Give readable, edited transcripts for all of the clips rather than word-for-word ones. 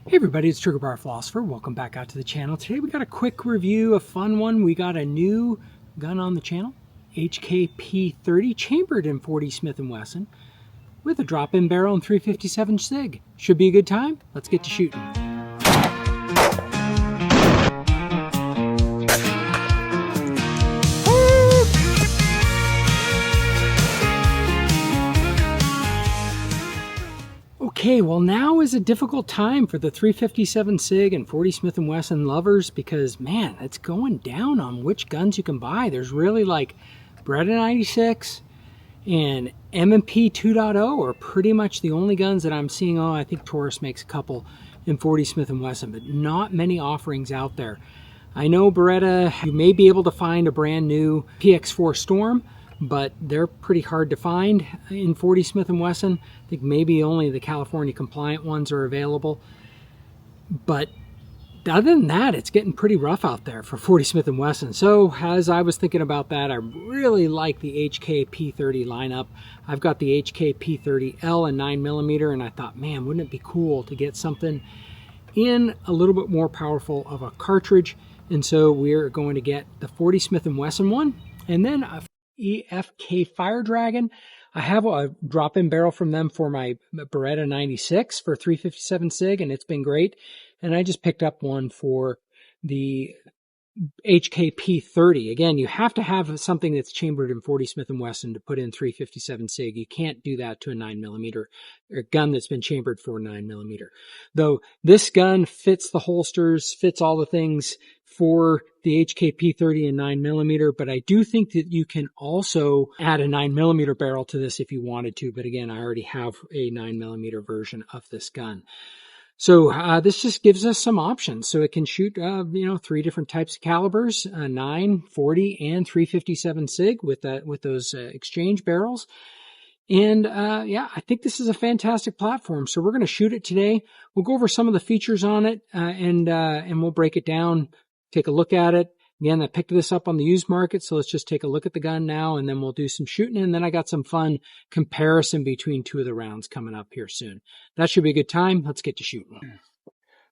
Hey everybody, it's Trigger Bar Philosopher. Welcome back out to the channel. Today we got a quick review, a fun one. We got a new gun on the channel, HK P30, chambered in 40 Smith & Wesson, with a drop-in barrel and 357 SIG. Should be a good time. Let's get to shooting. Okay, well now is a difficult time for the 357 SIG and 40 Smith & Wesson lovers because, man, it's going down on which guns you can buy. There's really like Beretta 96 and M&P 2.0 are pretty much the only guns that I'm seeing. Oh, I think Taurus makes a couple in 40 Smith & Wesson, but not many offerings out there. I know Beretta, you may be able to find a brand new PX4 Storm, but they're pretty hard to find in 40 Smith & Wesson. I think maybe only the California compliant ones are available. But other than that, it's getting pretty rough out there for 40 Smith & Wesson. So as I was thinking about that, I really like the HK P30 lineup. I've got the HK P30L and 9mm, and I thought, man, wouldn't it be cool to get something in a little bit more powerful of a cartridge? And so we're going to get the 40 Smith & Wesson one, and then a EFK Fire Dragon. I have a drop-in barrel from them for my Beretta 96 for 357 SIG, and it's been great. And I just picked up one for the HK P30. Again, you have to have something that's chambered in 40 Smith & Wesson to put in 357 SIG. You can't do that to a 9mm or a gun that's been chambered for 9mm. Though this gun fits the holsters, fits all the things for the HK P30 and 9mm, but I do think that you can also add a 9mm barrel to this if you wanted to. But again, I already have a 9mm version of this gun. So this just gives us some options. So it can shoot, three different types of calibers, 9, 40, and 357 SIG with those exchange barrels. And yeah, I think this is a fantastic platform. So we're going to shoot it today. We'll go over some of the features on it, and we'll break it down, take a look at it. Again, I picked this up on the used market, so let's just take a look at the gun now, and then we'll do some shooting, and then I got some fun comparison between two of the rounds coming up here soon. That should be a good time. Let's get to shooting.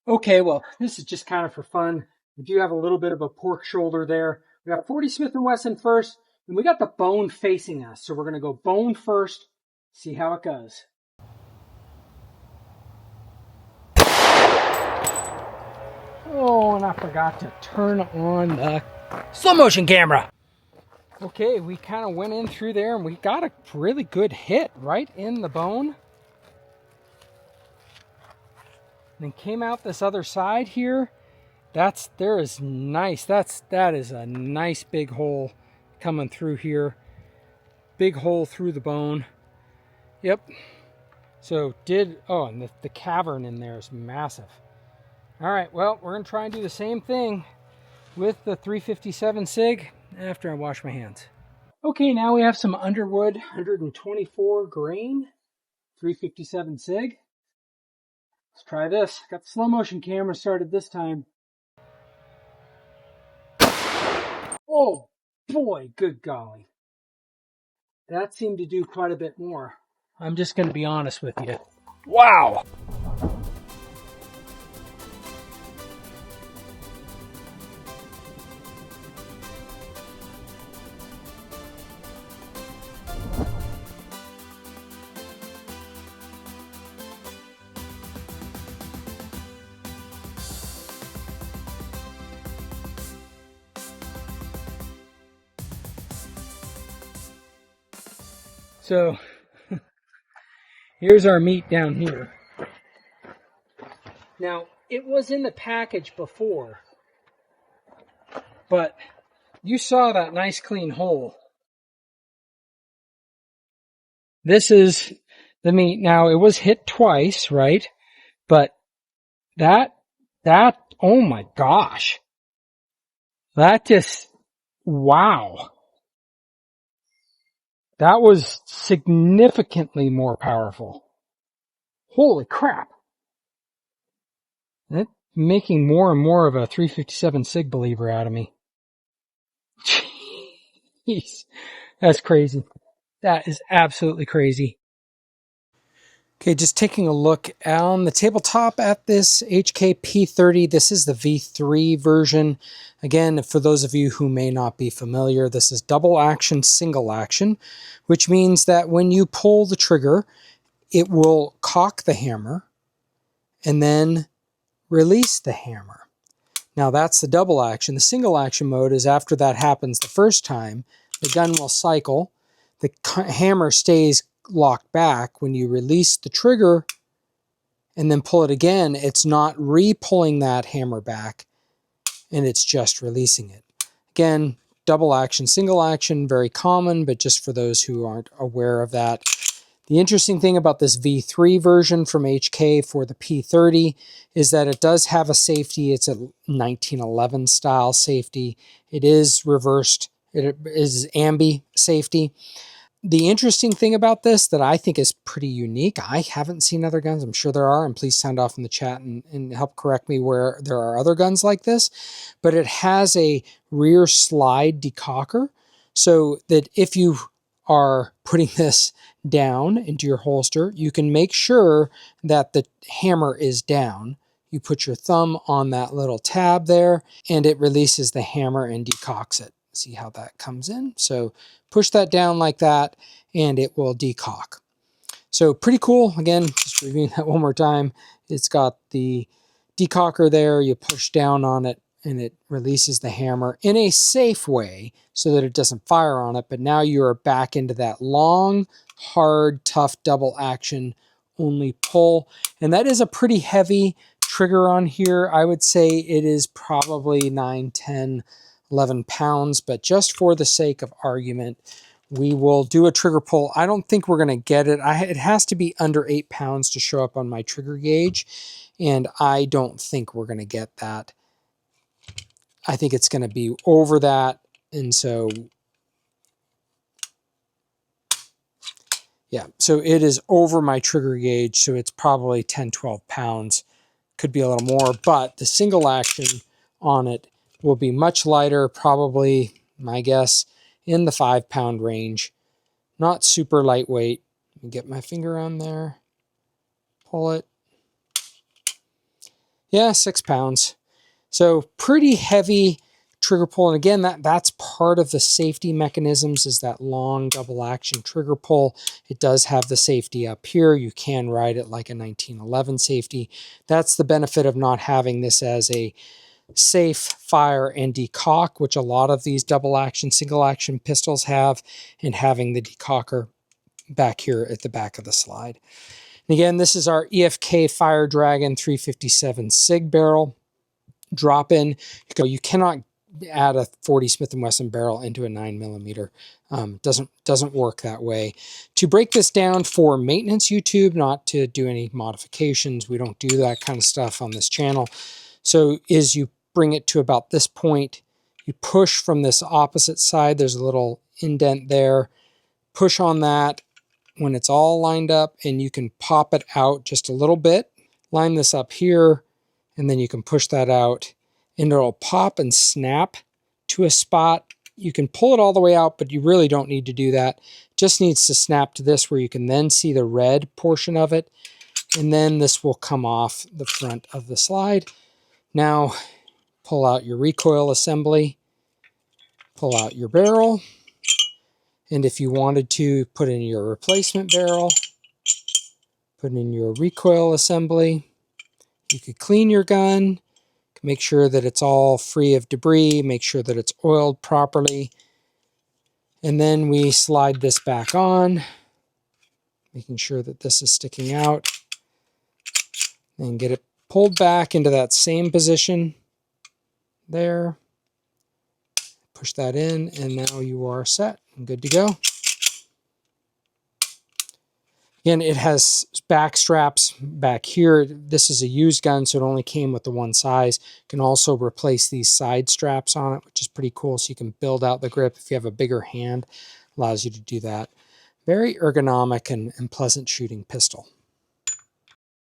Okay, well, this is just kind of for fun. We do have a little bit of a pork shoulder there. We got 40 Smith & Wesson first, and we got the bone facing us, so we're going to go bone first, see how it goes. Oh, and I forgot to turn on the slow motion camera. Okay, we kind of went in through there and we got a really good hit right in the bone. And then came out this other side here. That is nice. That is a nice big hole coming through here. Big hole through the bone. Yep. So and the cavern in there is massive. All right, well, we're going to try and do the same thing with the 357 SIG after I wash my hands. Okay, now we have some Underwood 124 grain 357 SIG. Let's try this. Got the slow motion camera started this time. Oh boy, good golly. That seemed to do quite a bit more. I'm just going to be honest with you. Wow! So here's our meat down here. Now, it was in the package before, but you saw that nice clean hole. This is the meat. Now, it was hit twice, right? But that, oh my gosh. That just, wow. That was significantly more powerful. Holy crap. That's making more and more of a 357 SIG believer out of me. Jeez. That's crazy. That is absolutely crazy. Okay, just taking a look on the tabletop at this HK P30. This is the V3 version. Again, for those of you who may not be familiar, this is double action, single action, which means that when you pull the trigger, it will cock the hammer and then release the hammer. Now that's the double action. The single action mode is after that happens the first time, the gun will cycle, the hammer stays locked back. When you release the trigger and then pull it again, it's not re-pulling that hammer back, and it's just releasing it. Again, double action, single action, very common, but just for those who aren't aware of that. The interesting thing about this V3 version from HK for the P30 is that it does have a safety. It's a 1911 style safety. It is reversed. It is ambi safety. The interesting thing about this that I think is pretty unique, I haven't seen other guns, I'm sure there are, and please sound off in the chat and help correct me where there are other guns like this, but it has a rear slide decocker, so that if you are putting this down into your holster, you can make sure that the hammer is down. You put your thumb on that little tab there, and it releases the hammer and decocks it. See how that comes in? So push that down like that, and it will decock. So pretty cool. Again, just reviewing that one more time. It's got the decocker there. You push down on it, and it releases the hammer in a safe way so that it doesn't fire on it. But now you are back into that long, hard, tough double action only pull. And that is a pretty heavy trigger on here. I would say it is probably 9, 10, 11 pounds, but just for the sake of argument, we will do a trigger pull. I don't think we're going to get it. It has to be under 8 pounds to show up on my trigger gauge, and I don't think we're going to get that. I think it's going to be over that, and so yeah, so it is over my trigger gauge, so it's probably 10, 12 pounds. Could be a little more, but the single action on it will be much lighter, probably, my guess, in the 5 pound range. Not super lightweight. Let me get my finger on there. Pull it. Yeah, 6 pounds. So pretty heavy trigger pull. And again, that's part of the safety mechanisms, is that long double action trigger pull. It does have the safety up here. You can ride it like a 1911 safety. That's the benefit of not having this as a safe fire and decock, which a lot of these double action, single action pistols have, and having the decocker back here at the back of the slide. And again, this is our EFK Fire Dragon 357 SIG barrel. Drop in. You cannot add a 40 Smith & Wesson barrel into a 9mm. Doesn't work that way. To break this down for maintenance YouTube, not to do any modifications, we don't do that kind of stuff on this channel. So is you bring it to about this point, you push from this opposite side, there's a little indent there, push on that when it's all lined up, and you can pop it out just a little bit, line this up here, and then you can push that out, and it'll pop and snap to a spot. You can pull it all the way out, but you really don't need to do that. It just needs to snap to this where you can then see the red portion of it, and then this will come off the front of the slide. Now, pull out your recoil assembly, pull out your barrel, and if you wanted to, put in your replacement barrel, put in your recoil assembly. You could clean your gun, make sure that it's all free of debris, make sure that it's oiled properly, and then we slide this back on, making sure that this is sticking out, and get it pulled back into that same position there. Push that in, and now you are set and good to go. Again, it has back straps back here. This is a used gun, so it only came with the one size. You can also replace these side straps on it, which is pretty cool, so you can build out the grip. If you have a bigger hand, allows you to do that. Very ergonomic and pleasant shooting pistol.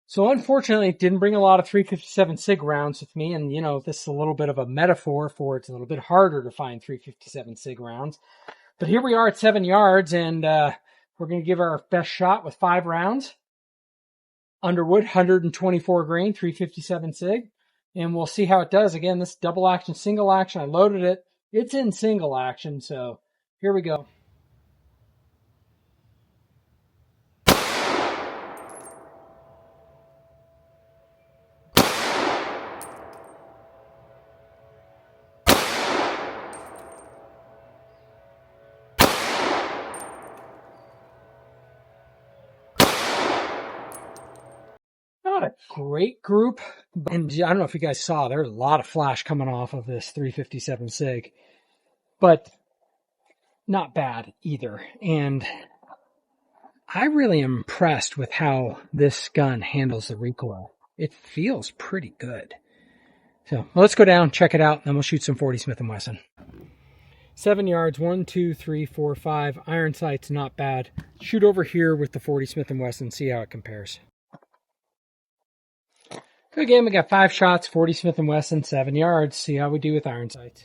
So unfortunately, it didn't bring a lot of 357 SIG rounds with me, and this is a little bit of a metaphor for it's a little bit harder to find 357 SIG rounds. But here we are at 7 yards, and we're going to give our best shot with 5 rounds. Underwood 124 grain 357 SIG, and we'll see how it does. Again, this double action, single action. I loaded it. It's in single action, so here we go. Not a great group, and I don't know if you guys saw, there's a lot of flash coming off of this 357 SIG, but not bad either. And I really am impressed with how this gun handles the recoil. It feels pretty good. So well, let's go down, check it out, and then we'll shoot some 40 Smith & Wesson. 7 yards, 1, 2, 3, 4, 5. Iron sights, not bad. Shoot over here with the 40 Smith & Wesson, see how it compares. So again, we got 5 shots, 40 Smith & Wesson, 7 yards. See how we do with iron sights.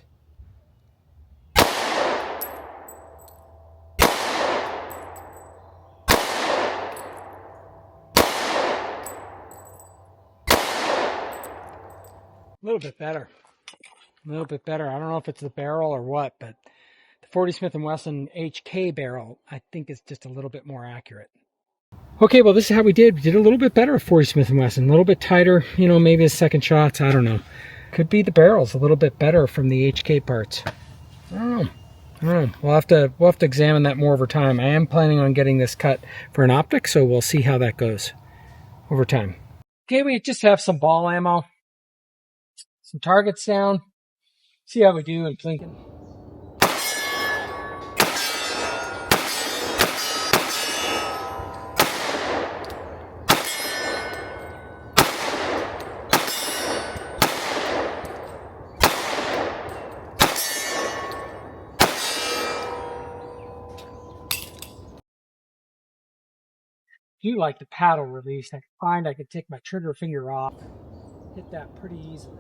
A little bit better. A little bit better. I don't know if it's the barrel or what, but the 40 Smith & Wesson HK barrel, I think, is just a little bit more accurate. Okay, well, this is how we did. We did a little bit better with 40 Smith & Wesson. A little bit tighter, you know, maybe the second shots. I don't know. Could be the barrels a little bit better from the HK parts. I don't know. We'll have to examine that more over time. I am planning on getting this cut for an optic, so we'll see how that goes over time. Okay, we just have some ball ammo. Some targets down. See how we do in Plinking. I do like the paddle release. I find I could take my trigger finger off, hit that pretty easily.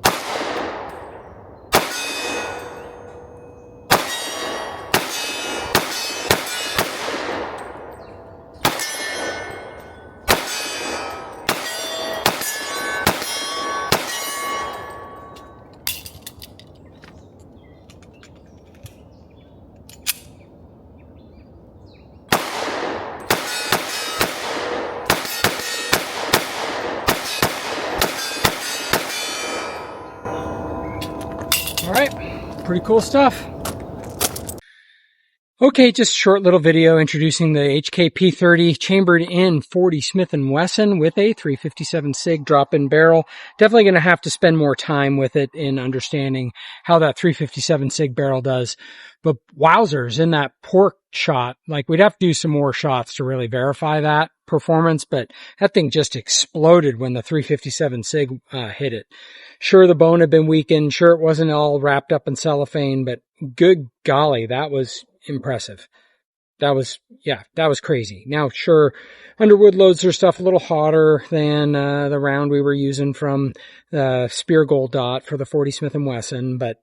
All right, pretty cool stuff. Okay, just a short little video introducing the HK P30 chambered in 40 Smith & Wesson with a 357 SIG drop-in barrel. Definitely going to have to spend more time with it in understanding how that 357 SIG barrel does. But wowzers, in that pork shot, like we'd have to do some more shots to really verify that performance, but that thing just exploded when the 357 SIG hit it. Sure, the bone had been weakened. Sure, it wasn't all wrapped up in cellophane, but good golly, that was impressive. That was crazy. Now, sure, Underwood loads their stuff a little hotter than the round we were using from the Spear Gold Dot for the 40 Smith & Wesson, but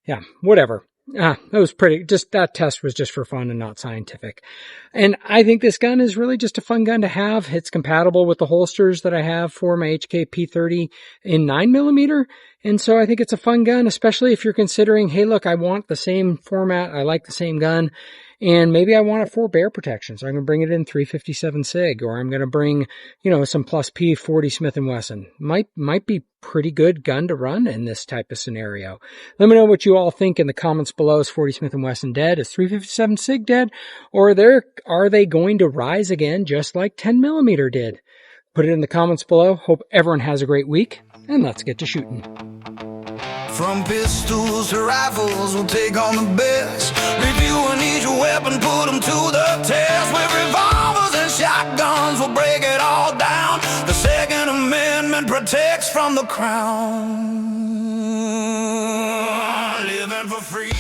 yeah, whatever. That was pretty, just that test was just for fun and not scientific. And I think this gun is really just a fun gun to have. It's compatible with the holsters that I have for my HK P30 in 9mm. And so I think it's a fun gun, especially if you're considering, hey, look, I want the same format. I like the same gun. And maybe I want it for bear protection. So I'm going to bring it in 357 SIG, or I'm going to bring, you know, some plus P 40 Smith & Wesson. Might be pretty good gun to run in this type of scenario. Let me know what you all think in the comments below. Is 40 Smith & Wesson dead? Is 357 SIG dead? Or are they going to rise again just like 10mm did? Put it in the comments below. Hope everyone has a great week, and let's get to shooting. From pistols to rifles, we'll take on the best. Review each weapon, put them to the test. With revolvers and shotguns, we'll break it all down. The Second Amendment protects from the crown. Living for free.